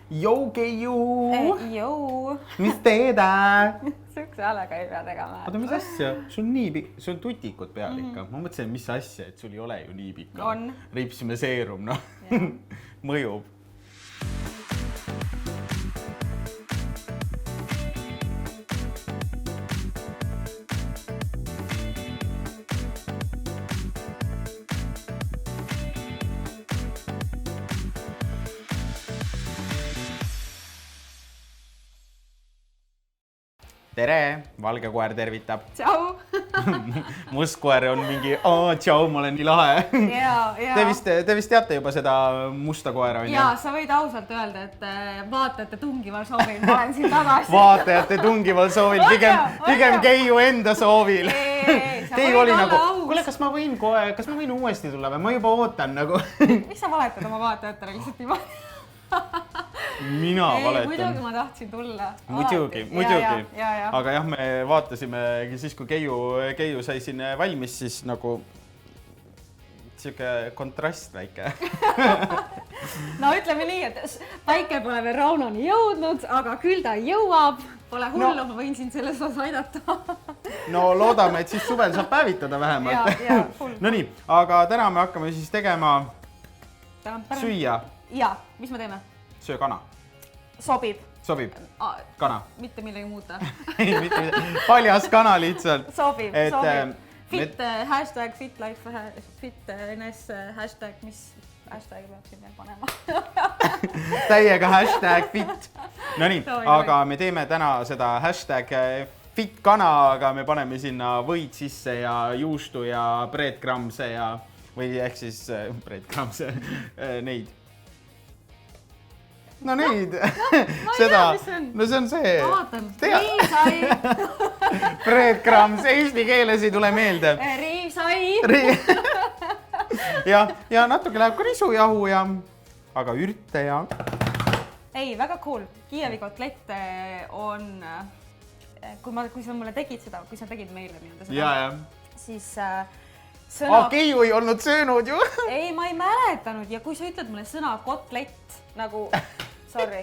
Jou, Keiu! Jou! Mis teeda? Sükse häälega ei pea tegema. Oota, mis asja? Sul on nii sul on tutikud peal ikka. Ma mõtlesin, mis asja, et sul ei ole ju nii pikka. On. Ripsime seerum, noh. Mõjub. Tere, valge koer tervitab. Tšau! Must koer on mingi, tšau, ma olen nii lahe. Te vist teate juba seda musta koera, on ju? Jaa, sa võid ausalt öelda, et vaatajate tungival soovil ma olen siin tagasi. Vaatajate tungival soovil, pigem Keiu enda soovil. Keiu oli nagu, kuule, kas ma võin uuesti tulla või? Ma juba ootan nagu. Miks sa valetad oma vaatajatele lihtsalt niimoodi? Mina valetan. Muidugi ma tahtsin tulla. Muidugi. Aga jah, me vaatasime siis, kui Keiu sai siin valmis, siis nagu siuke kontrast väike. No ütleme nii, et päike pole veel Raunoni jõudnud, aga küll ta jõuab. Pole hullu, ma võin sind selles osas aidata. No loodame, et siis suvel saab päevitada vähemalt. No nii, aga täna me hakkame siis tegema süüa. Jaa, mis me teeme? Söö kana. Sobib. Kana. Mitte millegi muuta. Paljas kana lihtsalt. Sobib. Fit, hashtag fitlife, fitness, hashtag, mis hashtagi peab siin veel panema? Täiega hashtag fit. No nii, aga me teeme täna seda hashtag fit kana, aga me paneme sinna võid sisse ja juustu ja breadcrumbse ja või ehk siis breadcrumbse neid. No neid, seda, no see on see. Ma vaatan, riivsai. Breadcrumbs, eesti keeles ei tule meelde. Riivsai. Ja natuke läheb ka risujahu ja, aga ürte ja. Ei, väga cool. Kiievi kotlette on, kui sa mulle tegid seda, kui sa tegid meile seda, siis sõna... Keiu ei olnud söönud ju. Ei, ma ei mäletanud ja kui sa ütled mulle sõna kotlett, nagu... Sorry,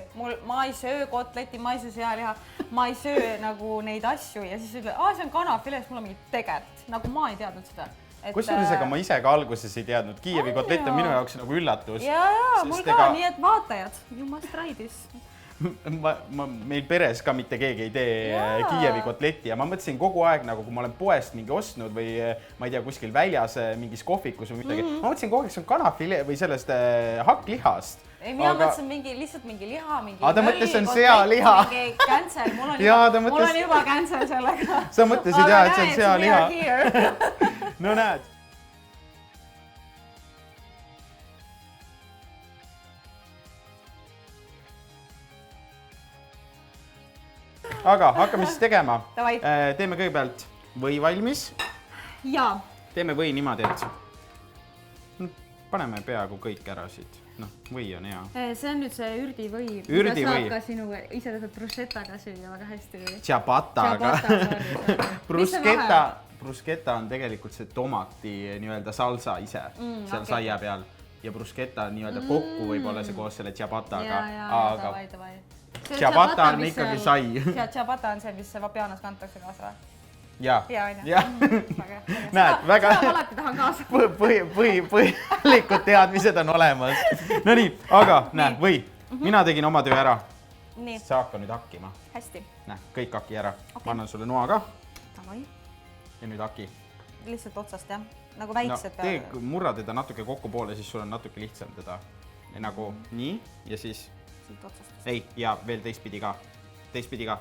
ma ei söö kotleti, ma ei söö sealiha, ma ei söö nagu neid asju ja siis ütled, see on kanafiles, mul on mingi tegelt, nagu ma ei teadnud seda. Kusjuures ega ma ise ka alguses ei teadnud, Kiievi kotlett on minu jaoks nagu üllatus. Jaa, mul ka, nii et vaatajad, you must try this. Meil peres ka mitte keegi ei tee Kiievi kotletti ja ma mõtlesin kogu aeg, nagu kui ma olen poest mingi ostnud või ma ei tea, kuskil väljas mingis kohvikus või midagi, ma mõtlesin kogu aeg, see on kanafile või sellest hakklihast. Ei, mina mõtlesin lihtsalt mingi liha, mingi ta mõtles, see on sealiha. Mingi cancel, mul on juba cancel sellega. Sa mõtlesid jah, et see on sealiha. No näed. Aga hakkame siis tegema. Teeme kõigepealt või valmis. Jaa. Teeme või niimoodi, et paneme peaaegu kõik ära siit. Noh, või on hea. See on nüüd see ürdivõi. Ürdivõi. Saab ka sinuga, ise tasad bruschetaga süüa väga hästi. Ciabattaga. Bruschetta on tegelikult see tomati nii-öelda salsa ise seal saia peal. Ja bruschetta nii-öelda kokku võib olla see koos selle ciabattaga. Jaa, Ciabatta on ikkagi sai. Ciabatta on see, mis Vapianas kantakse kaasa või? Jaa. Näed, väga... Seda ma alati tahan kaasa. Põhjalikud teadmised on olemas. No nii, aga näe, või. Mina tegin oma töö ära. Sa hakka nüüd hakkima. Hästi. Näe, kõik haki ära. Ma annan sulle noa ka. Tavai. Ja nüüd haki. Lihtsalt otsast, jah? Nagu väiksed peale. Murra teda natuke kokku poole, siis sul on natuke lihtsam teda. Nagu nii ja siis... Siit otsast. Ei, ja veel teistpidi ka. Teistpidi ka.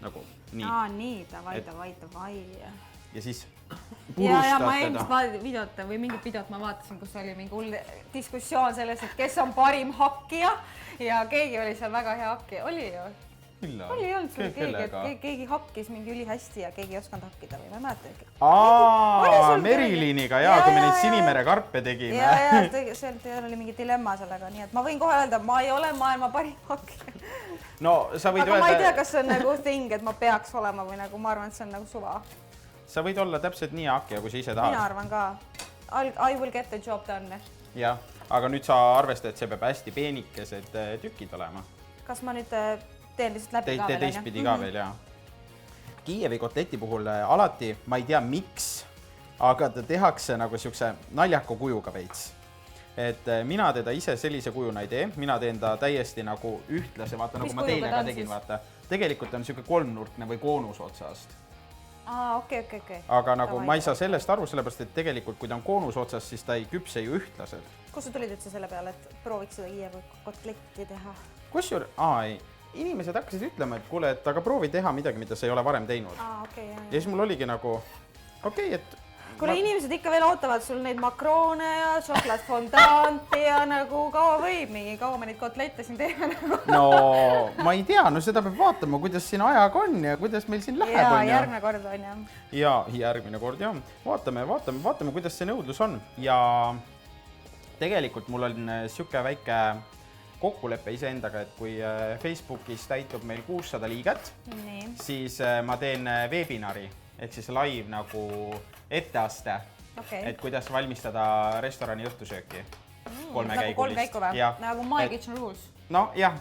Nagu nii. Nii, davai. Ja siis ja ma eelmist videot või mingit videot ma vaatasin, kus oli mingi hull diskussioon selles, et kes on parim hakkija ja keegi oli seal väga hea hakkija. Oli ju? Oli olnud sul keegi hakkis mingi üli hästi ja keegi ei osanud hakkida või ma ei mäleta. Meriliniga, kui me neid Sinimere karpe tegime. Seal oli mingi dilemma sellega, nii et ma võin kohe öelda, ma ei ole maailma parim hakkija. No, sa võid öelda... Aga ma ei tea, kas see on nagu thing, et ma peaks olema või nagu ma arvan, et see on nagu suva. Sa võid olla täpselt nii hakkija, kui sa ise tahad. Mina arvan ka. I will get the job done. Jah, aga nüüd sa arvesta, et see peab hästi peenikesed tükid olema. kas ma nüüd teen lihtsalt läbi ka veel? Teistpidi ka veel, jaa. Kiievi kotleti puhul alati, ma ei tea miks, aga ta tehakse nagu siukse naljaka kujuga veits. Et mina teda ise sellise kujuna ei tee, mina teen ta täiesti nagu ühtlase, vaata nagu ma teile ka tegin, vaata. Tegelikult on siuke kolmnurkne või koonus otsast. Okei. Aga nagu ma ei saa sellest aru, sellepärast, et tegelikult kui ta on koonus otsast, siis ta ei küpse ju ühtlaselt. Kus sa tulid üldse selle peale, et prooviks seda Kiievi kotletti teha? Ei. Inimesed hakkasid ütlema, et kuule, et aga proovi teha midagi, mida sa ei ole varem teinud. Ja siis mul oligi nagu, et... Kuule, inimesed ikka veel ootavad sul neid makroone ja šokolaadfondaanti ja nagu kaua me neid kotlette siin teeme nagu. No, ma ei tea, seda peab vaatama, kuidas siin ajaga on ja kuidas meil siin läheb. Ja, järgmine kord on, jah. Ja, järgmine kord, jah. Vaatame, kuidas see nõudlus on. Ja tegelikult mul on siuke väike kokkuleppe iseendaga, et kui Facebookis täitub meil 600 liiget, siis ma teen webinari, ehk siis live nagu etteaste, et kuidas valmistada restorani õhtusööki. Nagu 3 käiku või? Nagu My Kitchen Rules? No jah,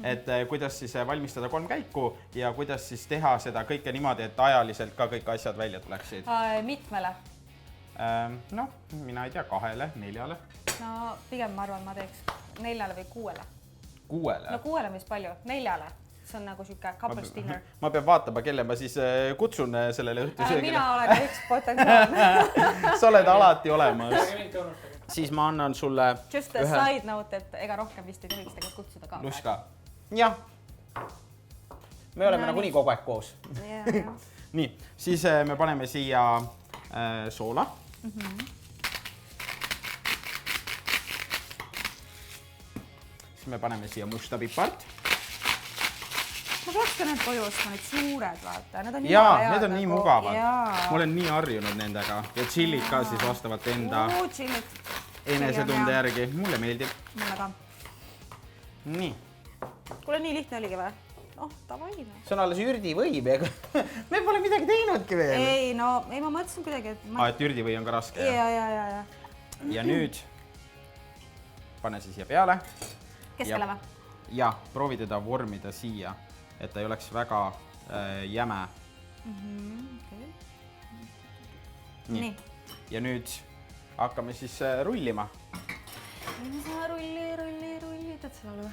et kuidas siis valmistada 3 käiku ja kuidas siis teha seda kõike niimoodi, et ajaliselt ka kõik asjad välja tuleksid. Mitmele? No, mina ei tea, 2, 4. No pigem ma arvan, ma teeks 4 või 6. 6? No 6 on vist palju, 4. See on nagu siuke couples dinner. Ma pean vaatama, kelle ma siis kutsun sellele õhtusöögile. Mina olen üks potentsiaalne. Sa oled alati olemas. Siis ma annan sulle just a side note, et ega rohkem vist ei tohiks tegelikult kutsuda ka. Luska. Jah. Me oleme nagunii kogu aeg koos. Nii, siis me paneme siia soola. Siis me paneme siia musta pipart. Ma peaks ka need koju ostma, need suured, vaata. Need on nii mugavad. Ma olen nii harjunud nendega. Ja chillit ka siis vastavalt enda enesetunde järgi. Mulle meeldib. Mulle ka. Nii. Kuule, nii lihtne oligi või? Tavaine. See on alles ürdivõi. Me pole midagi teinudki veel. Ei, ma mõtlesin kuidagi, et... Et ürdivõi on ka raske. Ja. Ja nüüd pane siis siia peale. Keskele või? Ja, proovi teda vormida siia, et ta ei oleks väga jäme. Nii. Ja nüüd hakkame siis rullima. Sa rulli, tead seda ole?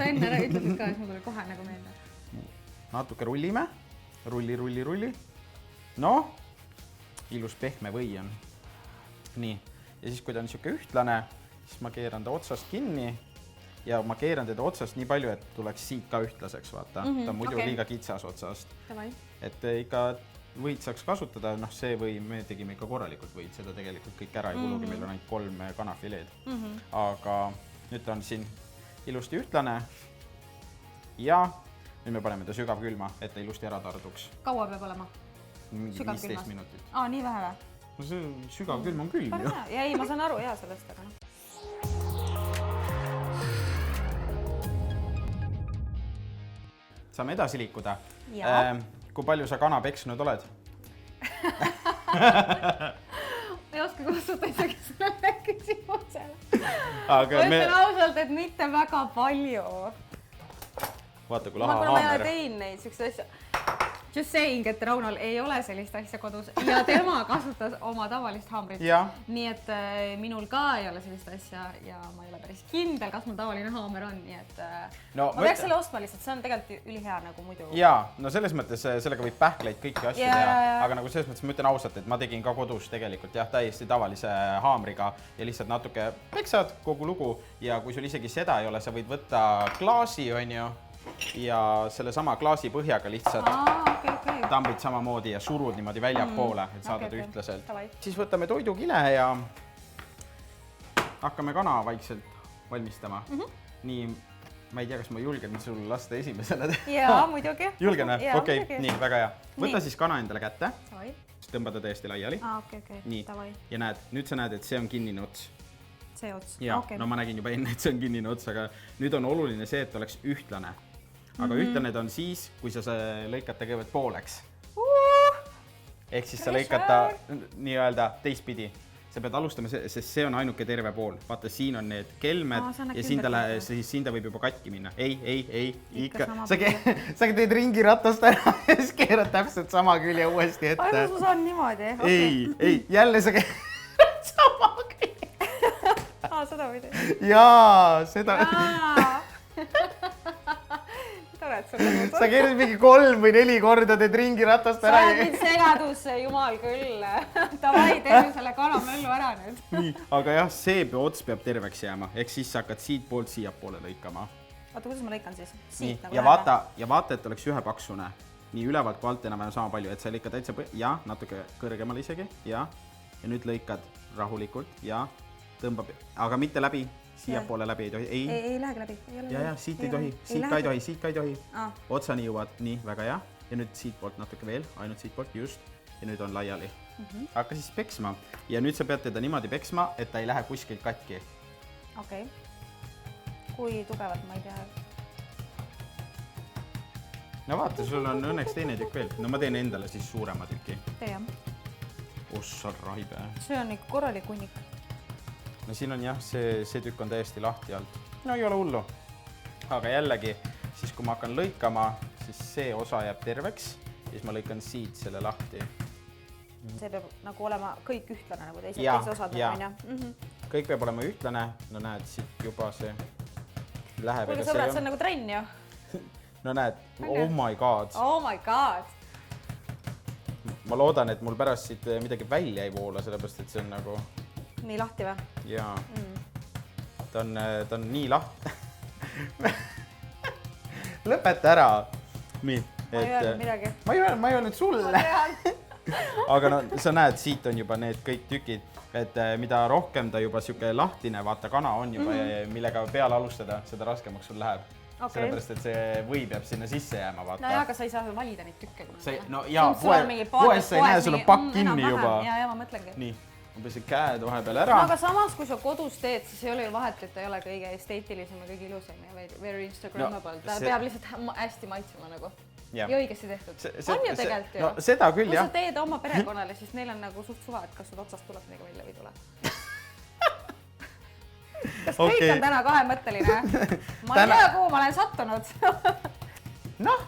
Sa enne ütlesid ka, et mul tuli kohe nagu meelde. Natuke rullime. Rulli. No, ilus pehme või on. Nii. Ja siis, kui ta on siuke ühtlane, siis ma keeran ta otsast kinni. Ja ma keeran teda otsast nii palju, et tuleks siit ka ühtlaseks, vaata. Ta on muidu liiga kitsas otsast. Et ikka võid saaks kasutada, see või me tegime ikka korralikult võid, seda tegelikult kõik ära ei kulugi, meil on ainult 3 kanafileed. Aga nüüd ta on siin ilusti ühtlane ja nüüd me paneme ta sügavkülma, et ta ilusti ära tarduks. Kaua peab olema? Mingi 15 minutit. Nii vähe või? No see sügavkülm on külm ju. Ei, ma saan aru sellest, aga Saame edasi liikuda. Kui palju sa kana peksnud oled? Ei oska vastata isegi sellele küsimusele. Ma ütlen ausalt, et mitte väga palju. Vaata, kui laha haamer. Ma ei ole teinud neid siukseid asja. Just saying, et Raunol ei ole sellist asja kodus ja tema kasutas oma tavalist haamrit. Nii et minul ka ei ole sellist asja ja ma ei ole päris kindel, kas mul tavaline haamer on. Nii et ma peaks selle ostma lihtsalt, see on tegelikult ülihea nagu muidu. Jaa, no selles mõttes sellega võib pähkleid kõiki asju teha. Aga nagu selles mõttes ma ütlen ausalt, et ma tegin ka kodus tegelikult täiesti tavalise haamriga ja lihtsalt natuke peksad kogu lugu ja kui sul isegi seda ei ole, sa võid võtta klaasi, on ju, ja selle sama klaasi põhjaga lihtsalt tambid samamoodi ja surud niimoodi väljapoole, et saada ta ühtlaselt. Siis võtame toidukile ja hakkame kana vaikselt valmistama. Nii, ma ei tea, kas ma julgen sulle lasta esimesena teha. Jaa, muidugi. Julgen või? Okei, nii, väga hea. Võta siis kana endale kätte, tõmba ta täiesti laiali. Nii, ja näed, nüüd sa näed, et see on kinnine ots. See ots? Jaa, no ma nägin juba enne, et see on kinnine ots, aga nüüd on oluline see, et oleks ühtlane. Aga ühtlane ta on siis, kui sa lõikad ta kõigepealt pooleks. Ehk siis sa lõikad ta nii-öelda teistpidi. sa pead alustama, sest see on ainuke terve pool. Vaata, siin on need kelmed ja siin ta võib juba katki minna. Ei, ikka. Sa teed ringiratast ära ja siis keerad täpselt sama külje uuesti ette. Ainus ma saan niimoodi. Ei, jälle sa keerad sama külje. Seda või teed? Jaa, seda. Sa keerid mingi 3 või 4 korda teed ringiratast ära. Sa oled mind segadusse, jumal küll. Tavai, teeme selle karamöllu ära nüüd. Nii, aga jah, see ots peab terveks jääma. Ehk siis sa hakkad siit poolt siia poole lõikama. Oota, kuidas ma lõikan siis? Nii, ja vaata, et oleks ühepaksune. Nii ülevalt kui alt enam sama palju, et sa lõikad täitsa ja natuke kõrgemale isegi. Ja nüüd lõikad rahulikult ja tõmbab, aga mitte läbi. Siia poole läbi ei tohi. Ei lähegi läbi. Ja, siit ei tohi. Siit ka ei tohi. Otsani jõuad. Nii, väga hea. Ja nüüd siit poolt natuke veel. Ainult siit poolt, just. Ja nüüd on laiali. Hakka siis peksma. Ja nüüd sa pead teda niimoodi peksma, et ta ei lähe kuskilt katki. Okei. Kui tugevad, ma ei tea. No vaata, sul on õnneks teine tükk veel. No ma teen endale siis suurema tüki. Tee jah. Ossa raibe. See on ikka korralik hunnik. No siin on jah, see tükk on täiesti lahti alt. No ei ole hullu. Aga jällegi, siis kui ma hakkan lõikama, siis see osa jääb terveks. Siis ma lõikan siit selle lahti. See peab nagu olema kõik ühtlane, nagu teised osad. Kõik peab olema ühtlane. No näed, siit juba see läheb. Kuulge sõbrad, see on nagu trenn ju. No näed, oh my god. Oh my god. Ma loodan, et mul pärast siit midagi välja ei voola, sellepärast, et see on nagu... Nii lahti või? Jaa. Ta on nii lahti. Lõpeta ära. Nii. Ma ei öelnud midagi. Ma ei öelnud sulle. Aga no, sa näed, siit on juba need kõik tükid, et mida rohkem ta juba siuke lahtine, vaata kana on juba, millega peale alustada, seda raskemaks sul läheb. Sellepärast, et see või peab sinna sisse jääma, vaata. No aga sa ei saa valida neid tükke. No jaa, poes sa ei näe, sul on pakk kinni juba. Ja, ma mõtlengi. Nii. Ma peasin käed vahepeal ära. Aga samas, kui sa kodus teed, siis ei ole ju vahet, et ta ei ole kõige esteetilisem ja kõige ilusam ja very Instagrammable. Ta peab lihtsalt hästi maitsema nagu. Ja õigesti tehtud. On ju tegelikult ju. No seda küll, jah. Kui sa teed oma perekonnale, siis neil on nagu suht suva, et kas sul otsast tuleb midagi välja või ei tule. Kas kõik on täna kahemõtteline? Ma ei tea, kuhu ma olen sattunud. Noh.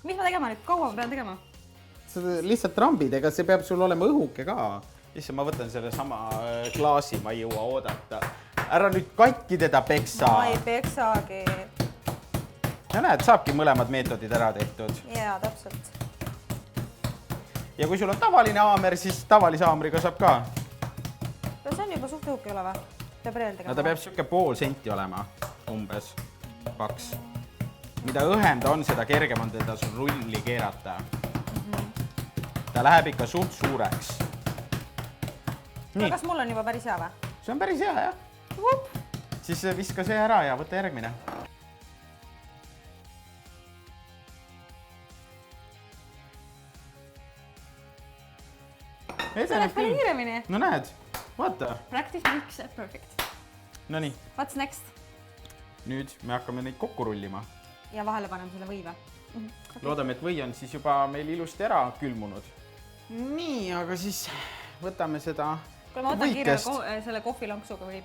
Mis ma tegema nüüd? Kaua ma pean tegema? Sa lihtsalt trambid, ega see peab sul olema õhuke ka. Isse ma võtan selle sama klaasi, ma ei jõua oodata. Ära nüüd katki teda peksa. Ma ei peksagi. Ja näed, saabki mõlemad meetodid ära tehtud. Jaa, täpselt. Ja kui sul on tavaline haamer, siis tavalise haamriga saab ka. No see on juba suht õhuke ole või? Peab reel tegema. No ta peab siuke pool senti olema, umbes paks. Mida õhem ta on, seda kergem on teda sul rulli keerata. Ta läheb ikka suht suureks. Nii. Kas mul on juba päris hea või? See on päris hea, jah. Siis viska see ära ja võta järgmine. See läks palju kiiremini. No näed, vaata. Practice makes perfect. No nii. What's next? Nüüd me hakkame neid kokku rullima. Ja vahele paneme selle või või? Loodame, et või on siis juba meil ilusti ära külmunud. Nii, aga siis võtame seda... Kui ma võtan kiire selle kohvilanksuga või?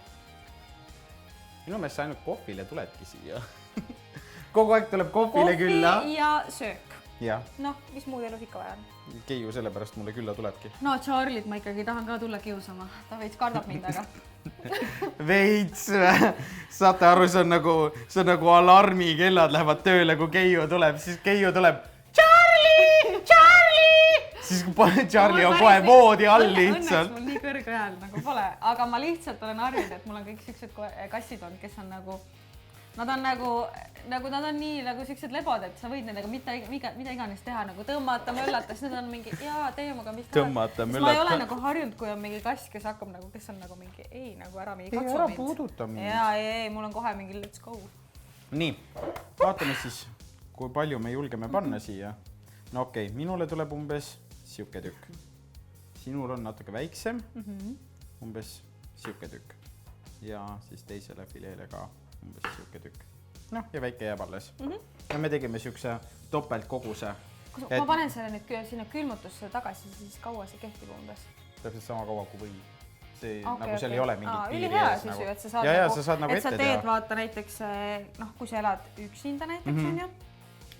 Minu meelest sa ainult kohvile tuledki siia. Kogu aeg tuleb kohvile külla. Kohvi ja söök. Ja. Noh, mis muud elus ikka vaja on? Keiu sellepärast mulle külla tulebki. No Charlie'd ma ikkagi tahan ka tulla kiusama. Ta veits kardab mind, aga... Veits. Saate aru, see on nagu alarmikellad lähevad tööle, kui Keiu tuleb, siis Keiu tuleb Charlie! Siis Charlie on kohe voodi all lihtsalt. Õnneks mul nii kõrge hääl nagu pole, aga ma lihtsalt olen harjunud, et mul on kõik siuksed kassid on, kes on nagu, nad on nad on nii nagu siuksed lebod, et sa võid nendega mida iganes teha, nagu tõmmata, möllata, siis nad on mingi, jaa, tee omaga mis tahad. Tõmmata, möllata. Ma ei ole nagu harjunud, kui on mingi kass, kes hakkab nagu, kes on nagu mingi, ei, nagu ära mingi katsu mind. Ei, ära puuduta mind. Jaa, ei, mul on kohe mingi let's go. Nii, vaatame siis, kui palju me julgeme panna siia. No okei, minule tuleb umbes siuke tükk. Sinul on natuke väiksem, umbes siuke tükk. Ja siis teisele fileele ka umbes siuke tükk. Noh, ja väike jääb alles. Ja me tegime siukse topeltkoguse. Ma panen selle nüüd sinna külmutusse tagasi, siis kaua see kehtib umbes? Täpselt sama kaua kui või. nagu seal ei ole mingit piiri ülihea ees. siis ju, et sa saad nagu ette teha. Teed vaata näiteks, kui sa elad üksinda näiteks on ju,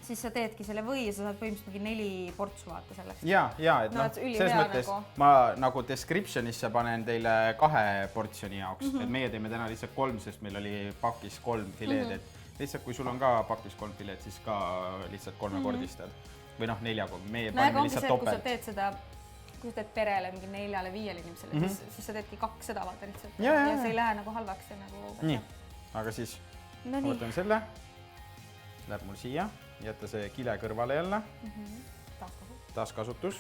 siis sa teedki selle või ja sa saad põhimõtteliselt mingi 4 portsu vaata selleks. Ja, et selles mõttes ma nagu descriptionisse panen teile 2 portsjoni jaoks, et meie teeme täna lihtsalt 3, sest meil oli pakis 3 fileed, et lihtsalt kui sul on ka pakis 3 fileed, siis ka lihtsalt 3-kordistad või 4, meie paneme lihtsalt topelt. Kui sa teed perele mingi 4-5 inimesele, siis sa teedki 2 seda vaata lihtsalt ja see ei lähe nagu halvaks. Nii, aga siis ma võtan selle, läheb mul siia, jätta see kile kõrvale jälle, taaskasutus,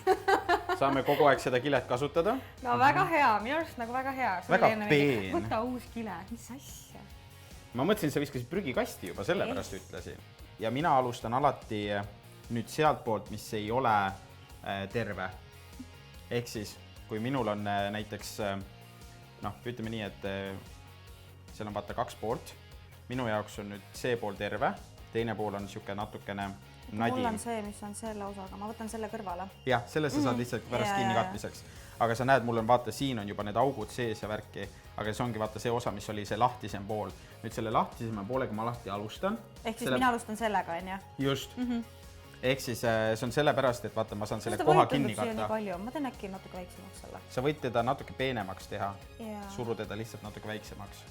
saame kogu aeg seda kilet kasutada. No väga hea, minu arust nagu väga hea. Väga peen. Võta uus kile, mis asja? Ma mõtlesin, sa viskasid prügikasti juba, sellepärast ütlesin. Ja mina alustan alati nüüd sealt poolt, mis ei ole terve. Ehk siis, kui minul on näiteks, ütleme nii, et seal on vaata 2 poolt. Minu jaoks on nüüd see pool terve, teine pool on siuke natukene nadi. Mul on see, mis on selle osaga, ma võtan selle kõrvale. Jah, selle sa saad lihtsalt pärast kinni katmiseks. Aga sa näed, mul on vaata, siin on juba need augud sees ja värki, aga see ongi vaata see osa, mis oli see lahtisem pool. Nüüd selle lahtisema poolega ma lahti alustan. Ehk siis mina alustan sellega, on ju? Just. Ehk siis see on sellepärast, et vaata, ma saan selle koha kinni katta. Ma teen äkki natuke väiksemaks selle. Sa võid teda natuke peenemaks teha, suru teda lihtsalt natuke väiksemaks.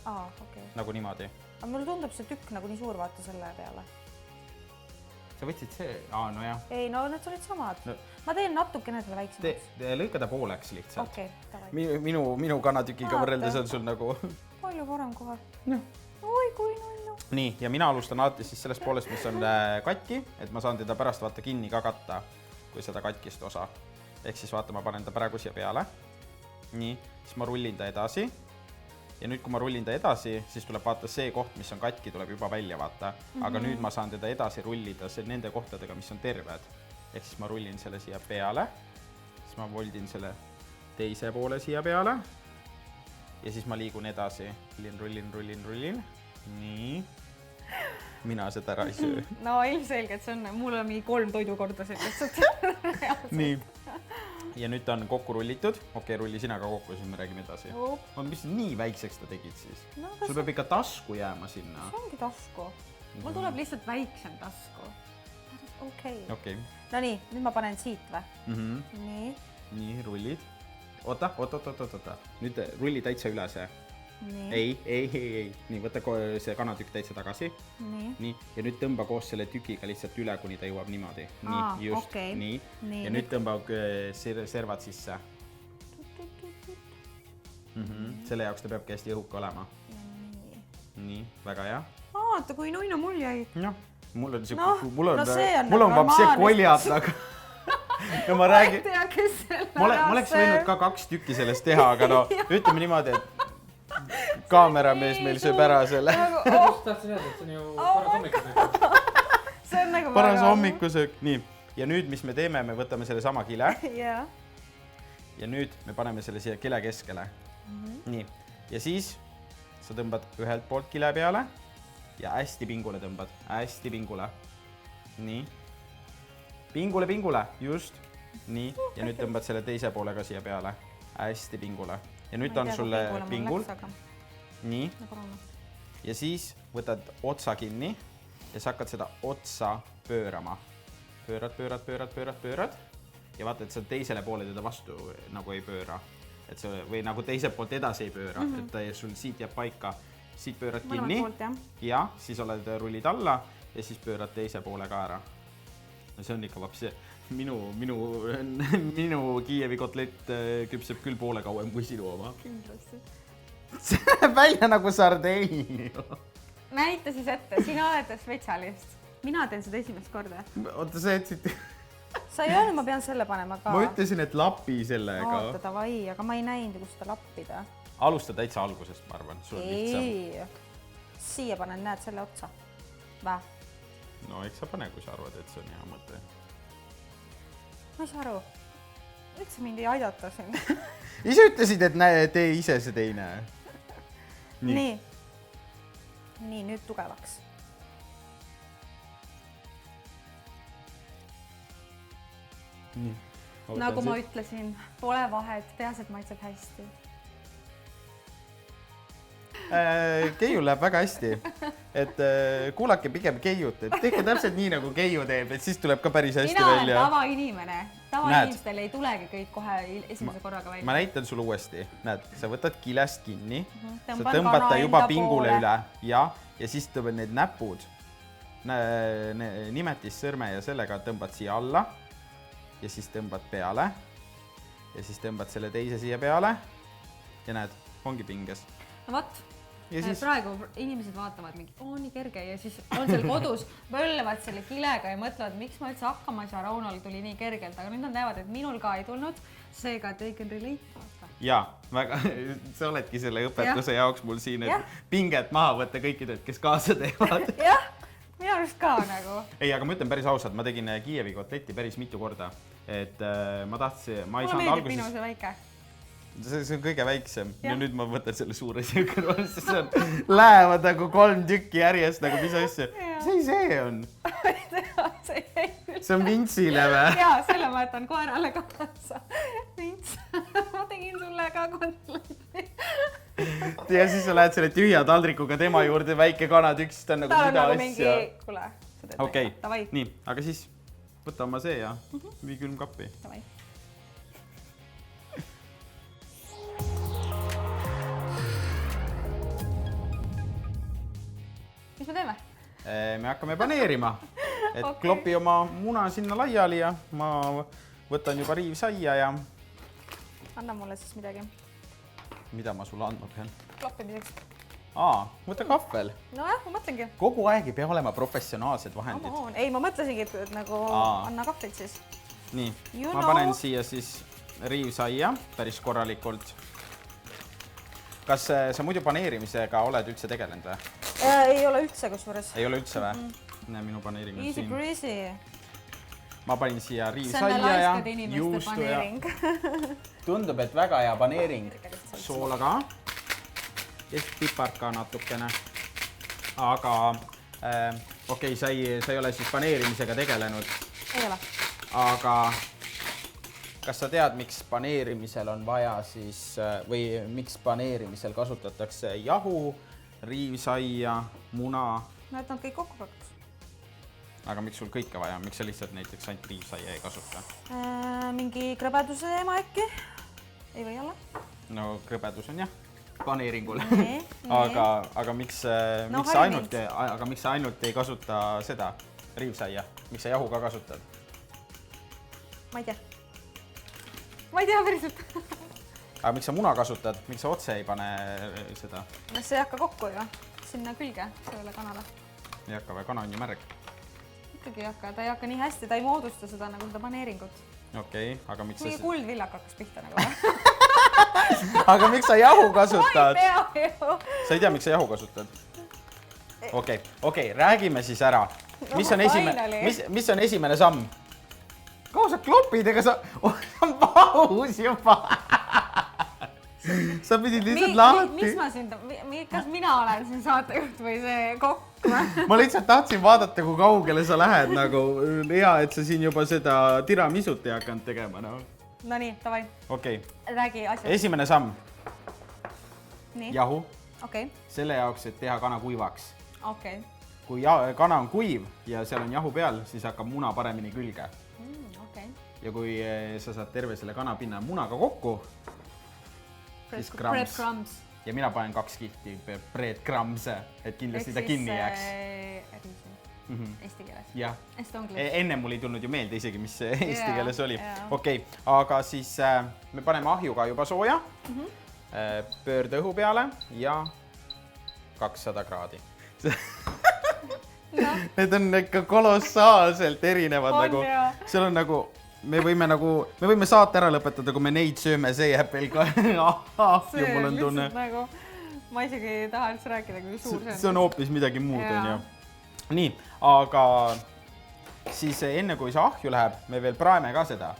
Nagu niimoodi. Aga mulle tundub see tükk nagu nii suur vaata selle peale. Sa võtsid see? No jah. Ei, no need olid samad. Ma teen natukene selle väiksemaks. Lõika ta pooleks lihtsalt. Okei, minu kanatükiga võrreldes on sul nagu... Palju parem kohe. Oi, kui nunnu. Nii, ja mina alustan alati siis sellest poolest, mis on katki, et ma saan teda pärast vaata kinni ka katta, kui seda katkist osa. Ehk siis vaata, ma panen ta praegu siia peale. Nii, siis ma rullin ta edasi. Ja nüüd, kui ma rullin ta edasi, siis tuleb vaata see koht, mis on katki, tuleb juba välja vaata. Aga nüüd ma saan teda edasi rullida nende kohtadega, mis on terved. Ehk siis ma rullin selle siia peale. Siis ma voldin selle teise poole siia peale. Ja siis ma liigun edasi. Rullin. Nii. Mina seda ära ei söö. No ilmselgelt see on, mul on mingi 3 toidukordasid lihtsalt. Nii. Ja nüüd ta on kokku rullitud. Okei, rulli sina ka kokku, siis me räägime edasi. Mis nii väikseks ta tegid siis? Sul peab ikka tasku jääma sinna. See ongi tasku. Mul tuleb lihtsalt väiksem tasku. Okei. No nii, nüüd ma panen siit või? Nii, rullid. Oota. Nüüd rulli täitsa üle see. Ei. Nii, võta see kanatükk täitsa tagasi. Nii. Ja nüüd tõmba koos selle tükiga lihtsalt üle, kuni ta jõuab niimoodi. Nii, just. Nii. Ja nüüd tõmba servad sisse. Selle jaoks ta peabki hästi õhuke olema. Nii, väga hea. Vaata, kui nunnu mul jäi. Mul on vapse koljad, aga... Ja ma räägin... Ma oleks võinud ka 2 tükki sellest teha, aga ütleme niimoodi, et kaameramees meil sööb ära selle. Just tahtsin öelda, et see on ju paras hommikusöök. See on nagu paras hommikusöök. Nii, ja nüüd, mis me teeme, me võtame selle sama kile. Ja nüüd me paneme selle siia kile keskele. Nii, ja siis sa tõmbad ühelt poolt kile peale ja hästi pingule tõmbad. Hästi pingule. Nii. Pingule, just. Nii, ja nüüd tõmbad selle teise poolega siia peale. Hästi pingule. Ja nüüd on sulle pingul. Nii. Ja siis võtad otsa kinni ja sa hakkad seda otsa pöörama. Pöörad. Ja vaata, et sa teisele poole teda vastu nagu ei pööra. Või nagu teiselt poolt edasi ei pööra. Et sul siit jääb paika. Siit pöörad kinni. Ja siis oled rullid alla ja siis pöörad teise poole ka ära. No see on ikka vapsi. Minu Kiievi kotlett küpseb küll poole kauem kui sinu oma. Kindlasti. See näeb välja nagu sardein. Näita siis ette, sina oled spetsialist. Mina teen seda esimest korda. Oota, sa jätsid... Sa ei öelnud, ma pean selle panema ka. Ma ütlesin, et lapi sellega. Oota, davai, aga ma ei näinud, kus seda lappida. Alusta täitsa algusest, ma arvan. Ei. Siia panen, näed selle otsa. Vä? No, eks sa pane, kui sa arvad, et see on hea mõte. Ma ei saa aru. Üldse mind ei aidata siin. Ise ütlesid, et tee ise see teine. Nii, nüüd tugevaks. Nii. Nagu ma ütlesin, pole vahet, peas, et maitseb hästi. Keiul läheb väga hästi. Et kuulake pigem Keiut, et tehke täpselt nii, nagu Keiu teeb, et siis tuleb ka päris hästi välja. Mina olen tavainimene. Tavainimestel ei tulegi kõik kohe esimese korraga välja. Ma näitan sulle uuesti. Näed, sa võtad kilest kinni, sa tõmbad ta juba pingule üle ja siis tõmbad need näpud, nimetissõrme ja sellega tõmbad siia alla ja siis tõmbad peale ja siis tõmbad selle teise siia peale ja näed, ongi pinges. No võt. Praegu inimesed vaatavad mingi, nii kerge ja siis on seal kodus, põllevad selle kilega ja mõtlevad, miks ma üldse hakkama ei saa, Raunol tuli nii kergelt, aga nüüd nad näevad, et minul ka ei tulnud, seega they can relate vaata. Jaa, väga, sa oledki selle õpetuse jaoks mul siin, et pinget maha võtta kõikidelt, kes kaasa teevad. Jah, minu arust ka nagu. Ei, aga ma ütlen päris ausalt, ma tegin Kiievi kotletti päris mitu korda, et ma tahtsin, ma ei saanud alguses... Mulle meeldib minu see väike. See on kõige väiksem ja nüüd ma võtan selle suure siia kõrval, siis on lähevad nagu 3 tükki järjest, nagu mis asja. See on. See on Vintsile või? Jaa, selle ma jätan koerale kaasa. Vints, ma tegin sulle ka kotletti. Ja siis sa lähed selle tühja taldrikuga tema juurde, väike kanatükk, siis ta on nagu mida asja. Kule, okei, nii, aga siis võta oma see ja vii külmkappi. Tavai. Mis me teeme? Me hakkame paneerima, et klopi oma muna sinna laiali ja ma võtan juba riivsaia ja... Anna mulle siis midagi. Mida ma sulle andma pean? Kloppimiseks. Võta kahvel. No jah, ma mõtlengi. Kogu aeg ei pea olema professionaalsed vahendid. Ei, ma mõtlesingi, et nagu anna kahvlit siis. Nii, ma panen siia siis riivsaia päris korralikult. Kas sa muidu paneerimisega oled üldse tegelenud või? Ei ole üldse kusjuures. Ei ole üldse või? Näe minu paneering Easy breezy. Ma panin siia riivsaia ja juustu ja... Tundub, et väga hea paneering. Soola ka. Ja pipart ka natukene. Aga okei, sa ei ole siis paneerimisega tegelenud. Ei ole. Aga kas sa tead, miks paneerimisel on vaja siis, või miks paneerimisel kasutatakse jahu, riivsaia, muna? No, et nad kõik kokku pakus. Aga miks sul kõike vaja? Miks sa lihtsalt näiteks ainult riivsaia ei kasuta? Mingi krõbeduse ema äkki? Ei või olla? No krõbedus on jah, paneeringul. Aga miks sa ainult ei kasuta seda riivsaia? Miks sa jahu ka kasutad? Ma ei tea. Ma ei tea päriselt. Aga miks sa muna kasutad? Miks sa otse ei pane seda? See ei hakka kokku ju. Sinna külge sellele kanale. Ei hakka või? Kana on ju märg. Ikkagi ei hakka. Ta ei hakka nii hästi. Ta ei moodusta seda nagu seda paneeringut. Okei, aga miks mingi kuldvillak hakkas pihta nagu. Aga miks sa jahu kasutad? Ma ei tea ju. Sa ei tea, miks sa jahu kasutad? Okei, räägime siis ära. Mis on esimene samm? Kaua sa klopid, ega sa on paus juba. Sa pidid lihtsalt lahti. Mis ma siin, kas mina olen siin saatejuht või see kokk? Ma lihtsalt tahtsin vaadata, kui kaugele sa lähed nagu hea, et sa siin juba seda tiramisut ei hakanud tegema. No nii, tavai. Okei. Räägi asjad. Esimene samm. Nii. Jahu. Okei. Selle jaoks, et teha kana kuivaks. Okei. Kui kana on kuiv ja seal on jahu peal, siis hakkab muna paremini külge. Ja kui sa saad terve selle kanapinna munaga kokku, siis breadcrumbs. Ja mina panen 2 kihti breadcrumbs, et kindlasti ta kinni jääks. Eesti keeles. Jah. Estonglish. Enne mul ei tulnud ju meelde isegi, mis eesti keeles oli. Okei, aga siis me paneme ahjuga juba sooja, pöörde õhu peale ja 200 kraadi. Need on ikka kolossaalselt erinevad. Seal on nagu... Me võime saate ära lõpetada, kui me neid sööme, see jääb veel ka ahju, mul on tunne. Ma isegi ei taha üldse rääkida, kui suur see on. See on hoopis midagi muud, on ju. Nii, aga siis enne kui see ahju läheb, me veel praeme ka seda.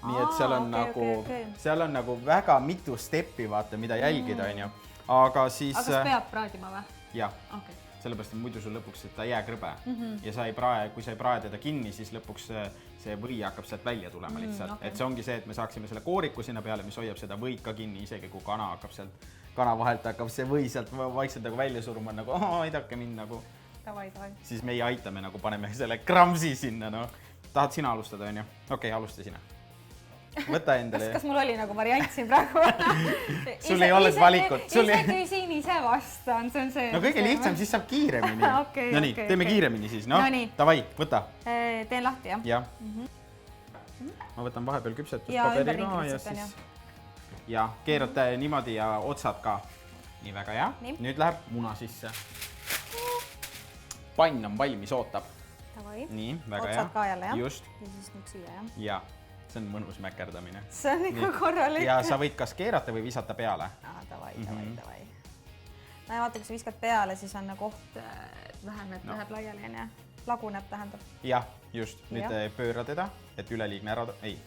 Nii et seal on nagu väga mitu steppi, vaata, mida jälgida, on ju. Aga siis... Aga kas peab praadima või? Jah. Sellepärast, et muidu sul lõpuks ta jää krõbe ja kui sa ei prae teda kinni, siis lõpuks see või hakkab sealt välja tulema lihtsalt. Et see ongi see, et me saaksime selle kooriku sinna peale, mis hoiab seda võid ka kinni, isegi kui kana hakkab sealt kana vahelt hakkab see või sealt vaikselt nagu välja suruma, nagu aidake mind nagu. Davai. Siis meie aitame nagu, paneme selle kramsi sinna, no. Tahad sina alustada, on ju? Okei, alusta sina. Võta endale. Kas mul oli nagu variant siin praegu? Sul ei olnud valikut. Ise küsin, ise vastan, see on see. No kõige lihtsam, siis saab kiiremini. No nii, teeme kiiremini siis, no. Davai, võta. Teen lahti, jah? Jah. Ma võtan vahepeal küpsetuspaberi ka ja siis... Ja keerate niimoodi ja otsad ka. Nii väga hea. Nüüd läheb muna sisse. Pann on valmis, ootab. Davai. Nii, väga hea. Otsad ka jälle, jah? Just. Ja siis nüüd siia, jah? Ja. See on mõnus mäkerdamine. See on ikka korralik. Ja sa võid kas keerata või visata peale. Davai. No ja vaata, kui sa viskad peale, siis on koht vähem, et läheb laiali, on ja laguneb, tähendab. Jah, just. Nüüd pööra teda, et üleliigne ära... Ei,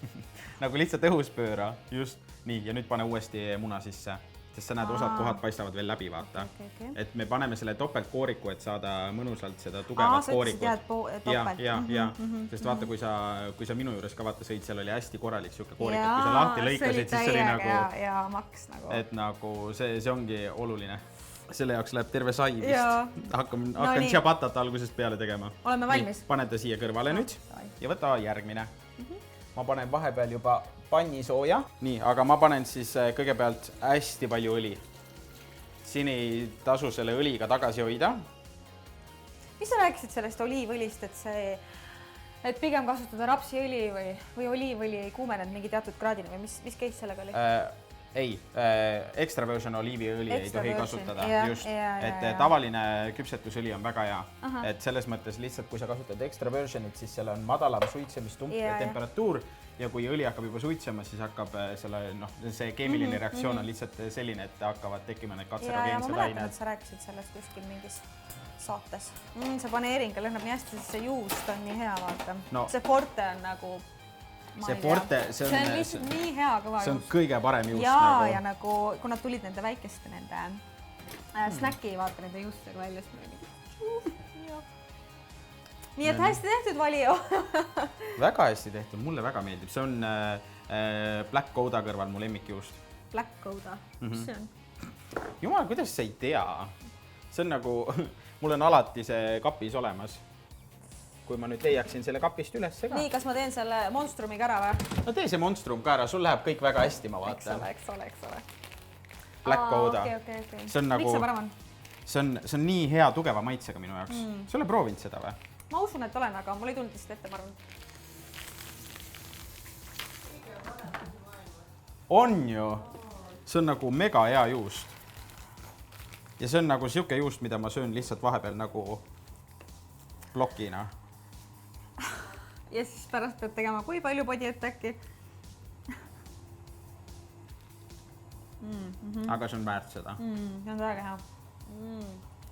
nagu lihtsalt õhus pööra. Just. Nii, ja nüüd pane uuesti muna sisse. Sest sa näed, osad kohad paistavad veel läbi, vaata. Et me paneme selle topeltkooriku, et saada mõnusalt seda tugevat koorikut. Sa ütlesid topelt. Ja. Sest vaata, kui sa minu juures ka vaata sõid, seal oli hästi korralik siuke koorik, et kui sa lahti lõikasid, siis see oli nagu... Ja maks nagu. Et nagu see ongi oluline. Selle jaoks läheb terve sai vist. Hakkan tšabatat algusest peale tegema. Oleme valmis. Pane ta siia kõrvale nüüd ja võta järgmine. Ma panen vahepeal juba panni sooja. Nii, aga ma panen siis kõigepealt hästi palju õli. Siin ei tasu selle õliga tagasi hoida. Mis sa rääkisid sellest oliivõlist, et pigem kasutada rapsiõli või oliivõli ei kuumenenud mingi teatud kraadini või mis case sellega oli? Ei, extra version oliiviõli ei tohi kasutada. Just, et tavaline küpsetusõli on väga hea. Et selles mõttes lihtsalt, kui sa kasutad extra versionit, siis seal on madalam suitsemistump ja temperatuur ja kui õli hakkab juba suitsema, siis hakkab see keemiline reaktsioon on lihtsalt selline, et hakkavad tekkima need katserogeensed aineid. Ja ma mäletan, et sa rääkisid sellest kuskil mingis saates. See paneeringa lõhnab nii hästi, sest see juust on nii hea, vaata. See forte on nagu... See forte, see on lihtsalt nii hea kõva juust. See on kõige parem juust. Ja nagu, kui nad tulid nende väikeste snäki, vaata nende juustega välja. Nii et hästi tehtud, Valio. Väga hästi tehtud, mulle väga meeldib. See on Black Gouda kõrval mu lemmikjuust. Black Gouda, mis see on? Jumal, kuidas sa ei tea? See on nagu, mul on alati see kapis olemas. Kui ma nüüd leiaksin selle kapist üles ka. Nii, kas ma teen selle monstrumiga ära või? No tee see monstrum ka ära, sul läheb kõik väga hästi, ma vaatan. Eks ole. Black Gouda. Okay. See on nagu... Miks see parem on? See on nii hea tugeva maitsega minu jaoks. Sa ole proovinud seda või? Ma usun, et olen, aga mul ei tulnud lihtsalt ette, ma arvan. On ju. See on nagu mega hea juust. Ja see on nagu siuke juust, mida ma söön lihtsalt vahepeal nagu blokina. Ja siis pärast pead tegema, kui palju podi ette äkki. Aga see on väärt seda. See on väga hea.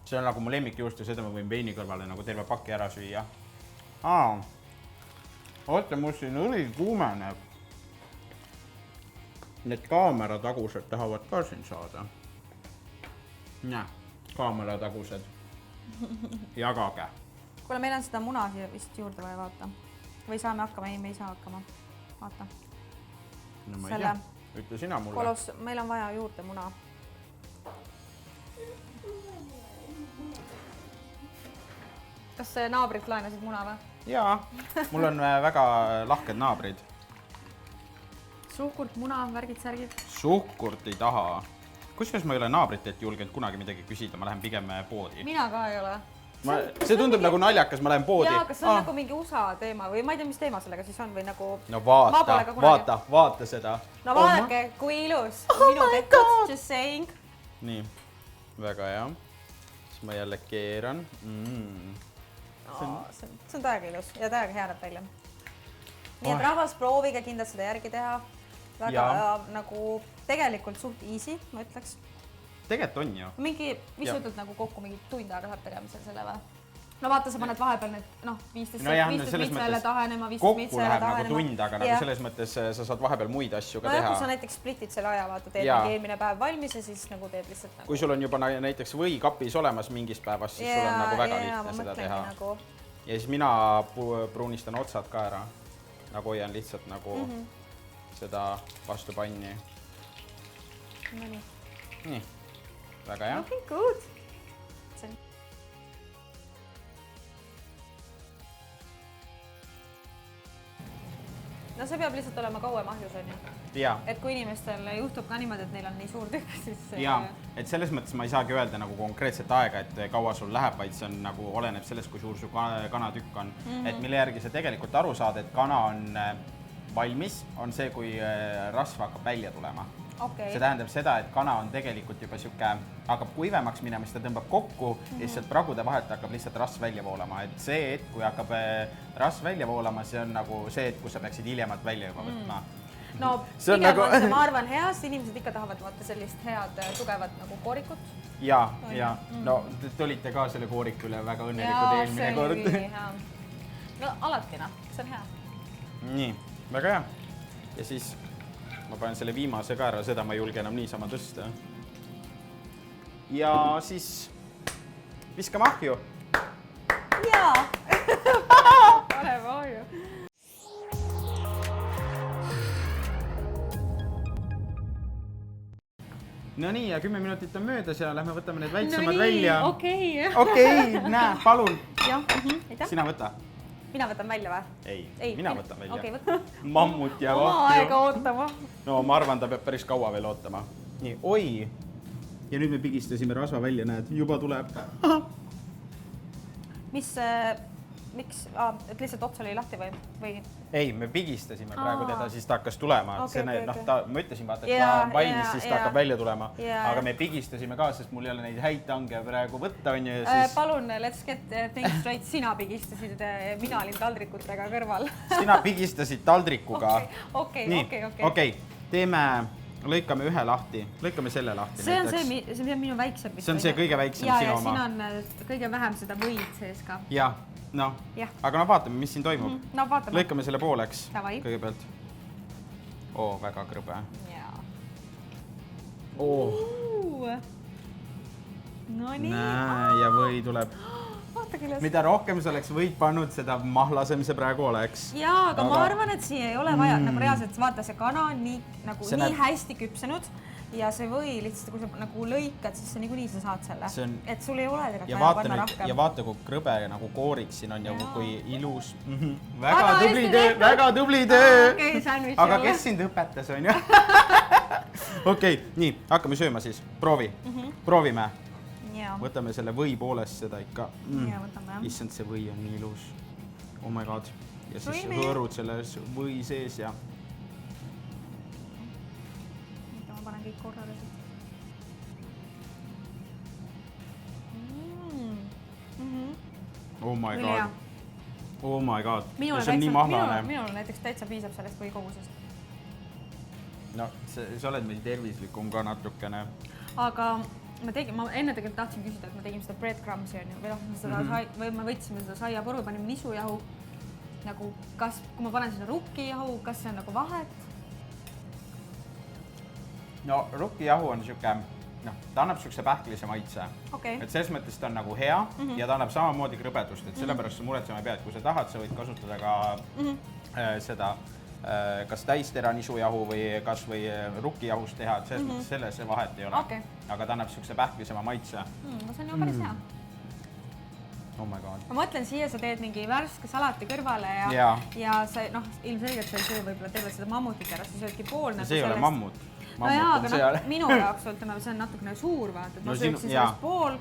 See on nagu mu lemmikjuust ja seda ma võin veini kõrvale nagu terve paki ära süüa. Oota, mul siin õli kuumeneb. Need kaameratagused tahavad ka siin saada. Näe, kaameratagused. Jagage. Kuule, meil on seda muna siia vist juurde vaja, vaata. Või saame hakkama? Ei, me ei saa hakkama. Vaata. No ma ei tea. Ütle sina mulle. Meil on vaja juurde muna. Kas naabrit laenasid muna või? Jaa, mul on väga lahked naabrid. Suhkurt, muna, värgid, särgid? Suhkurt ei taha. Kusjuures ma ei ole naabritelt julgenud kunagi midagi küsida, ma lähen pigem poodi. Mina ka ei ole. See tundub nagu naljakas, ma lähen poodi. Jaa, kas see on nagu mingi USA teema või ma ei tea, mis teema sellega siis on või nagu... No vaata seda. No vaadake, kui ilus. Minu tekud, just saying. Nii, väga hea. Siis ma jälle keeran. See on täiega ilus ja täiega hea näeb välja. Nii et rahvas proovige kindlalt seda järgi teha. Väga nagu tegelikult suht easy, ma ütleks. Tegelikult on ju. Mingi, mis ütled nagu kokku mingi tund aega läheb tegemisel selle või? No vaata, sa paned vahepeal need 15 mitse jälle tahenema, 15 mitse jälle tahenema. Kokku läheb nagu tund, aga nagu selles mõttes sa saad vahepeal muid asju ka teha. No kui sa näiteks splitid selle aja, vaata, teed mingi eelmine päev valmis ja siis nagu teed lihtsalt nagu... Kui sul on juba näiteks või kapis olemas mingis päevas, siis sul on nagu väga lihtne seda teha. Ja siis mina pruunistan otsad ka ära. Nagu hoian lihtsalt nagu seda vastu panni. Nii. väga hea. Okay, good. No see peab lihtsalt olema kauem ahjus, on ju? Jaa. Et kui inimestel juhtub ka niimoodi, et neil on nii suur tükk, siis... Jaa, et selles mõttes ma ei saagi öelda nagu konkreetset aega, et kaua sul läheb, vaid see on nagu oleneb sellest, kui suur su kanatükk on. Et mille järgi sa tegelikult aru saad, et kana on valmis, on see, kui rasv hakkab välja tulema. Okay. See tähendab seda, et kana on tegelikult juba siuke, hakkab kuivemaks minema, siis ta tõmbab kokku ja lihtsalt pragude vahelt hakkab lihtsalt rasv välja voolama. Et see hetk, kui hakkab rasv välja voolama, see on nagu see hetk, kus sa peaksid hiljemalt välja juba võtma. No pigem on see, ma arvan, hea, sest inimesed ikka tahavad vaata sellist head tugevat nagu koorikut. Ja. No te olite ka selle kooriku üle väga õnnelikud eelmine kord. No alati see on hea. Nii, väga hea. Ja siis ma panen selle viimase ka ära, seda ma ei julge enam niisama tõsta. Ja siis viskame ahju. Jaa! Paneme ahju. No nii, ja 10 minutit on möödas ja lähme võtame need väiksemad välja. Okei, näe, palun. Jah, aitäh. Sina võta. Mina võtan välja või? Ei, mina võtan välja. Okei, võtta. Mammut jääb oma aega ootama. No ma arvan, ta peab päris kaua veel ootama. Nii, oi. Ja nüüd me pigistasime rasva välja, näed, juba tuleb. Miks? Et lihtsalt ots oli lahti või? Ei, me pigistasime praegu teda, siis ta hakkas tulema. Ma ütlesin, vaata, et ma valmis, siis ta hakkab välja tulema. Aga me pigistasime ka, sest mul ei ole neid häid tange praegu võtta, on ju. Palun, let's get things straight. Sina pigistasid, mina olin taldrikutega kõrval. Sina pigistasid taldrikuga. Okei. Teeme, lõikame ühe lahti. Lõikame selle lahti. See on minu väiksem. See on see kõige väiksem sinu oma. Ja siin on kõige vähem seda võid sees ka. Ja. No, aga vaatame, mis siin toimub. No vaatame. Lõikame selle pooleks Tavai. kõigepealt. Väga krõbe. Jaa. No nii. Näe, ja või tuleb. Vaata küll. Mida rohkem sa oleks võid pannud, seda mahlasem see praegu oleks. Jaa, aga ma arvan, et siia ei ole vaja. Nagu reaalselt vaata, see kana on nii hästi küpsenud. Ja see või lihtsalt, kui sa nagu lõikad, siis see niikuinii sa saad selle. Et sul ei ole tegelikult vaja panna rohkem. Ja vaata, kui krõbe nagu kooriks siin on ja kui ilus. Väga tubli töö, väga tubli töö. Aga kes sind õpetas, on ju? Okei, nii, hakkame sööma siis. Proovime. Võtame selle või poolest seda ikka. Issand, see või on nii ilus. Oh my god. Ja siis hõõrud selle või sees ja... kõik korrale. Oh my god. Oh my god. See on nii mahlane. Minul näiteks täitsa piisab sellest või kogusest. No, sa oled meil tervislikum ka natukene. Aga ma enne tegelikult tahtsin küsida, et me tegime seda breadcrumbsi on ju, või me võtsime seda saiapuru, panime nisujahu. Nagu, kui ma panen seda rukkijahu, kas see on nagu vahet? No rukkijahu on siuke, ta annab siukse pähklise maitse. Et selles mõttes ta on nagu hea ja ta annab samamoodi krõbedust, et sellepärast sa muretsema ei pea, et kui sa tahad, sa võid kasutada ka seda kas täistera nisujahu või kas või rukkijahust teha, et selles mõttes selles vahet ei ole. Aga ta annab siukse pähklisema maitse. See on ju päris hea. Oh my god. Ma mõtlen, siia sa teed mingi värske salati kõrvale ja sa, ilmselgelt sa ei söö võib-olla terve seda mammutit ära, sa söödki pool. See ei ole mammut. No jaa, aga minu jaoks see on natukene suur, vaata, et ma sööksin sellest pool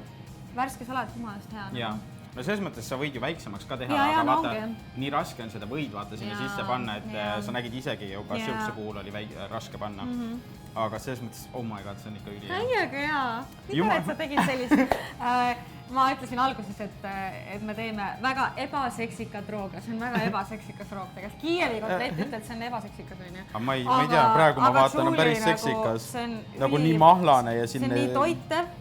värske salat jumalast hea. Jaa, no selles mõttes sa võid ju väiksemaks ka teha, aga vaata, nii raske on seda võid vaata sinna sisse panna, et sa nägid isegi juba siukse puhul oli raske panna. Aga selles mõttes, oh my god, see on ikka üli hea. Täiega hea. Mida, et sa tegid sellist? Ma ütlesin alguses, et me teeme väga ebaseksikat rooga. See on väga ebaseksikas roog. Tegelikult Kiievi kotlett ütled, et see on ebaseksikas, on ju. Ma ei tea, praegu ma vaatan, on päris seksikas. Nagu nii mahlane ja sinna... See on nii toitev,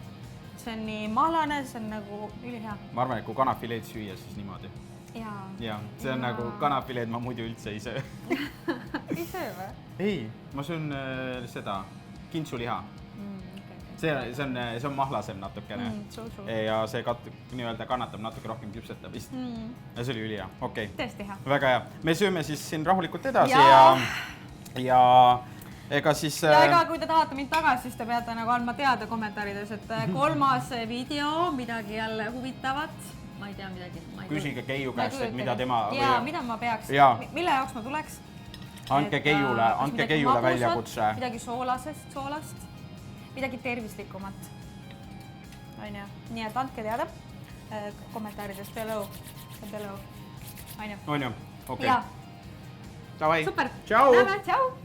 see on nii mahlane, see on nagu ülihea. Ma arvan, et kui kanafileed süüa, siis niimoodi. Jaa, see on nagu kanafileed ma muidu üldse ei söö. Ei söö või? Ei, ma söön seda kintsuliha. See on mahlasem natukene ja see kannatab natuke rohkem küpsetamist. Ja see oli ülihea, okei. Tõesti hea. Väga hea. Me sööme siis siin rahulikult edasi ja ega siis... Ja ega kui te tahate mind tagasi, siis te peate nagu andma teada kommentaarides, et 3. video, midagi jälle huvitavat. Ma ei tea midagi. Küsige Keiu käest, et mida tema... Jaa, mida ma peaks? Mille jaoks ma tuleks? Andke Keiule väljakutse. Midagi soolast, midagi tervislikumat. Nii et andke teada kommentaarides below. On ju? Okei. Jaa. Davai. Super. Tšau. Tšau.